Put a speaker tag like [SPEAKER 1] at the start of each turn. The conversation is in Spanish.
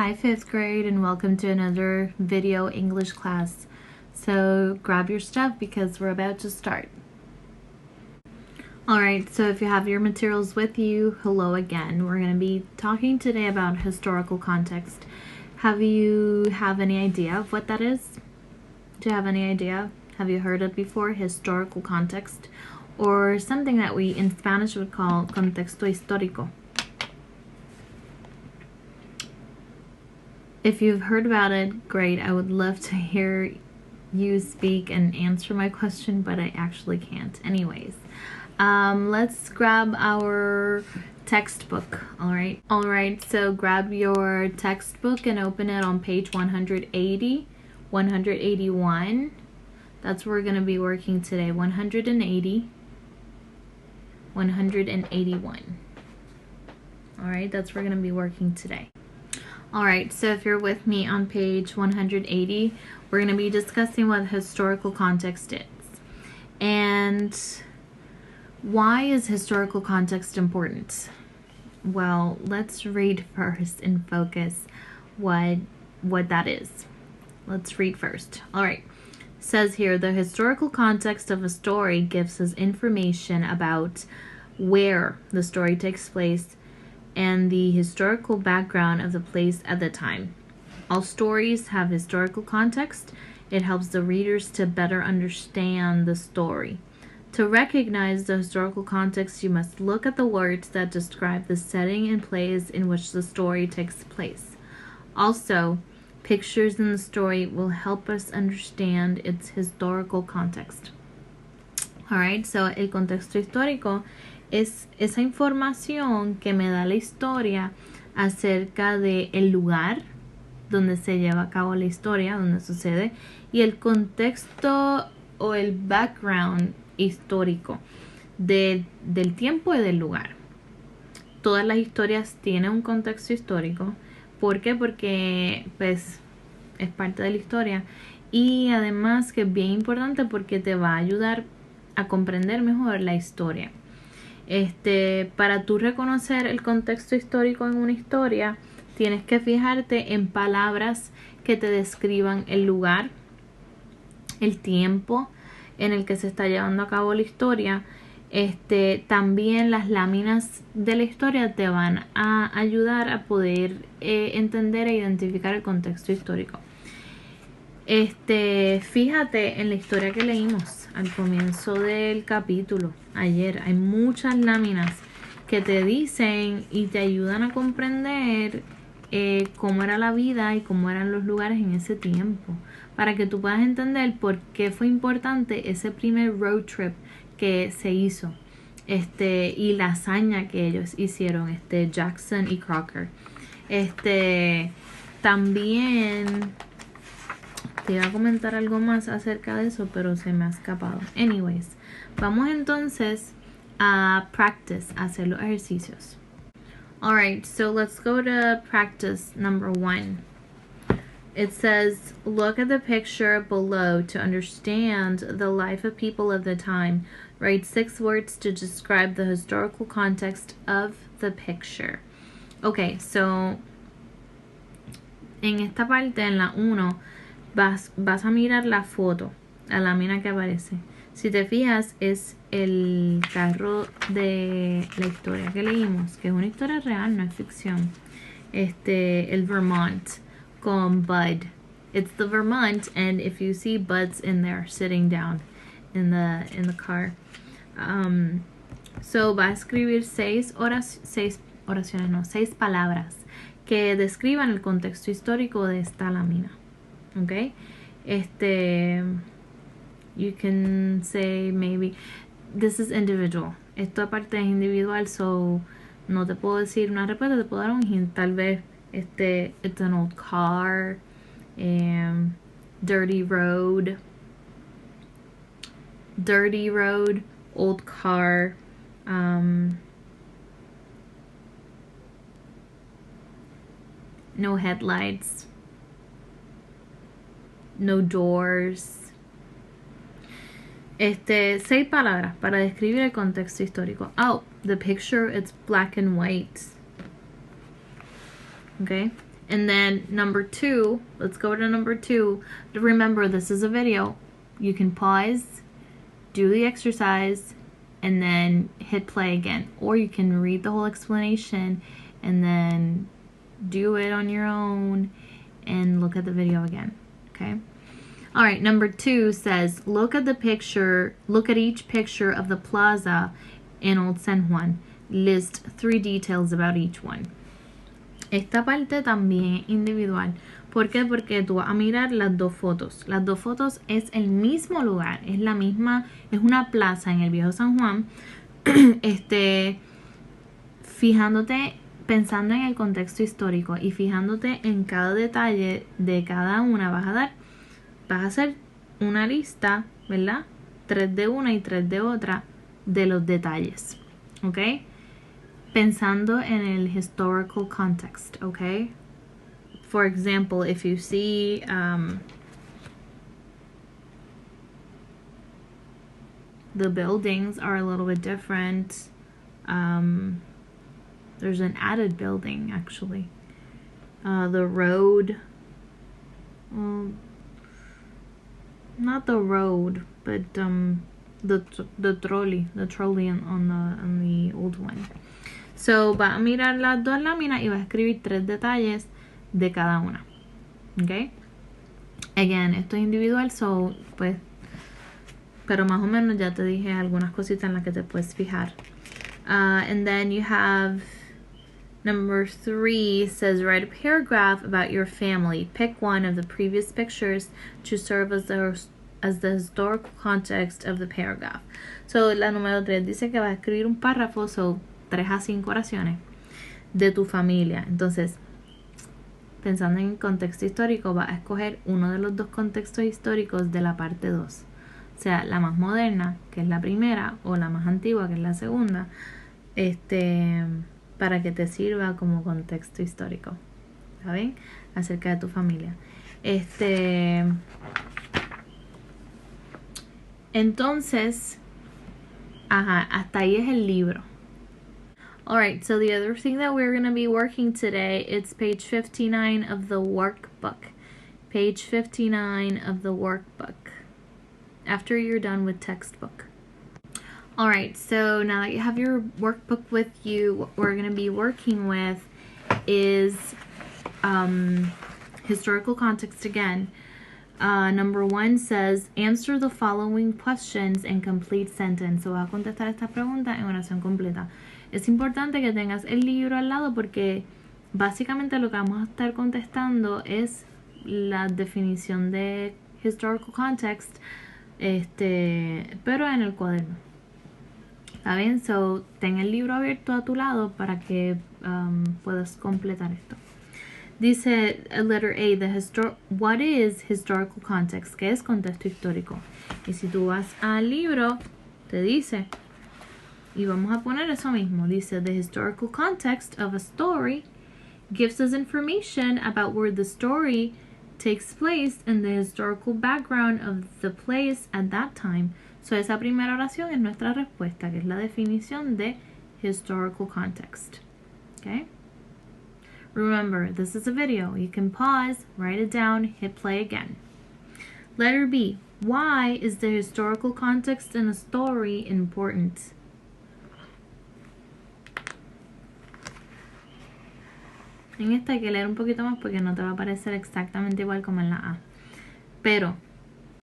[SPEAKER 1] Hi 5th grade and welcome to another video English class. So grab your stuff because we're about to start. Alright, so if you have your materials with you, hello again. We're going to be talking today about historical context. Have you any idea of what that is? Do you have any idea? Have you heard it before? Historical context, or something that we in Spanish would call contexto histórico. If you've heard about it, great. I would love to hear you speak and answer my question, but I actually can't. Anyways, let's grab our textbook. All right, so grab your textbook and open it on page 180, 181. That's where we're going to be working today. 180, 181. All right, that's where we're going to be working today. Alright, so if you're with me on page 180, we're going to be discussing what historical context is. And why is historical context important? Well, let's read first and focus what that is. Let's read first. Alright, it says here, the historical context of a story gives us information about where the story takes place and the historical background of the place at the time. All stories have historical context. It helps the readers to better understand the story. To recognize the historical context, you must look at the words that describe the setting and place in which the story takes place. Also, pictures in the story will help us understand its historical context. Alright, so el contexto histórico es esa información que me da la historia acerca de el lugar donde se lleva a cabo la historia, donde sucede, y el contexto o el background histórico del tiempo y del lugar. Todas las historias tienen un contexto histórico. ¿Por qué? Porque pues es parte de la historia, y además que es bien importante porque te va a ayudar a comprender mejor la historia. Para tú reconocer el contexto histórico en una historia, tienes que fijarte en palabras que te describan el lugar, el tiempo en el que se está llevando a cabo la historia. También las láminas de la historia te van a ayudar a poder entender e identificar el contexto histórico. Fíjate en la historia que leímos al comienzo del capítulo ayer. Hay muchas láminas que te dicen y te ayudan a comprender cómo era la vida y cómo eran los lugares en ese tiempo, para que tú puedas entender por qué fue importante ese primer road trip que se hizo, y la hazaña que ellos hicieron, Jackson y Crocker. También te iba a comentar algo más acerca de eso, pero se me ha escapado. Anyways, vamos entonces a practice, a hacer los ejercicios. Alright, so let's go to practice number 1. It says, look at the picture below to understand the life of people of the time. Write 6 words to describe the historical context of the picture. Okay, so en esta parte, en la 1, vas a mirar la foto, la lámina que aparece. Si te fijas, es el carro de la historia que leímos, que es una historia real, no es ficción. El Vermont con Bud. It's the Vermont, and if you see Bud's in there sitting down in the car. So va a escribir 6 palabras que describan el contexto histórico de esta lámina. Okay, you can say maybe this is individual. Esto aparte es individual, so no te puedo decir una respuesta, te puedo dar un hint. Tal vez it's an old car, dirty road, old car, no headlights, no doors. 6 palabras para describir el contexto histórico. Oh, the picture, it's black and white. Okay, And then number 2, let's go to number 2. Remember, this is a video. You can pause, do the exercise, and then hit play again. Or you can read the whole explanation and then do it on your own and look at the video again. Okay? All right, number 2 says, look at each picture of the plaza in Old San Juan. List 3 details about each one. Esta parte también es individual. ¿Por qué? Porque tú vas a mirar las 2 fotos. Las 2 fotos es el mismo lugar, es la misma, es una plaza en el Viejo San Juan. Fijándote, pensando en el contexto histórico y fijándote en cada detalle de cada una, vas a hacer una lista, ¿verdad? 3 de una y 3 de otra de los detalles, ¿ok? Pensando en el historical context, okay? For example, if you see the buildings are a little bit different. There's an added building, actually. The road, not the road, but the trolley on the old one. So, va a mirar las 2 láminas y va a escribir 3 detalles de cada una. ¿Ok? Again, esto es individual, so, pues, pero más o menos ya te dije algunas cositas en las que te puedes fijar. And then you have number 3 says, write a paragraph about your family. Pick one of the previous pictures to serve as the historical context of the paragraph. So, la número 3 dice que va a escribir un párrafo, so 3 a 5 oraciones de tu familia. Entonces, pensando en el contexto histórico, vas a escoger uno de los 2 contextos históricos de la parte 2. O sea, la más moderna, que es la primera, o la más antigua, que es la segunda, para que te sirva como contexto histórico. ¿Saben? Acerca de tu familia. Entonces, hasta ahí es el libro. Alright, so the other thing that we're going to be working today, it's page 59 of the workbook. Page 59 of the workbook. After you're done with textbook. Alright, so now that you have your workbook with you, what we're going to be working with is historical context again. Number 1 says, answer the following questions in complete sentence. So, vas a contestar esta pregunta en oración completa. Es importante que tengas el libro al lado porque básicamente lo que vamos a estar contestando es la definición de historical context, pero en el cuaderno. ¿Está bien? So, ten el libro abierto a tu lado para que puedas completar esto. Dice letter A, what is historical context? ¿Qué es contexto histórico? Y si tú vas al libro, te dice, y vamos a poner eso mismo, dice, the historical context of a story gives us information about where the story takes place and the historical background of the place at that time. So, esa primera oración es nuestra respuesta, que es la definición de historical context. Okay? Remember, this is a video. You can pause, write it down, hit play again. Letter B. Why is the historical context in a story important? En esta hay que leer un poquito más porque no te va a parecer exactamente igual como en la A. Pero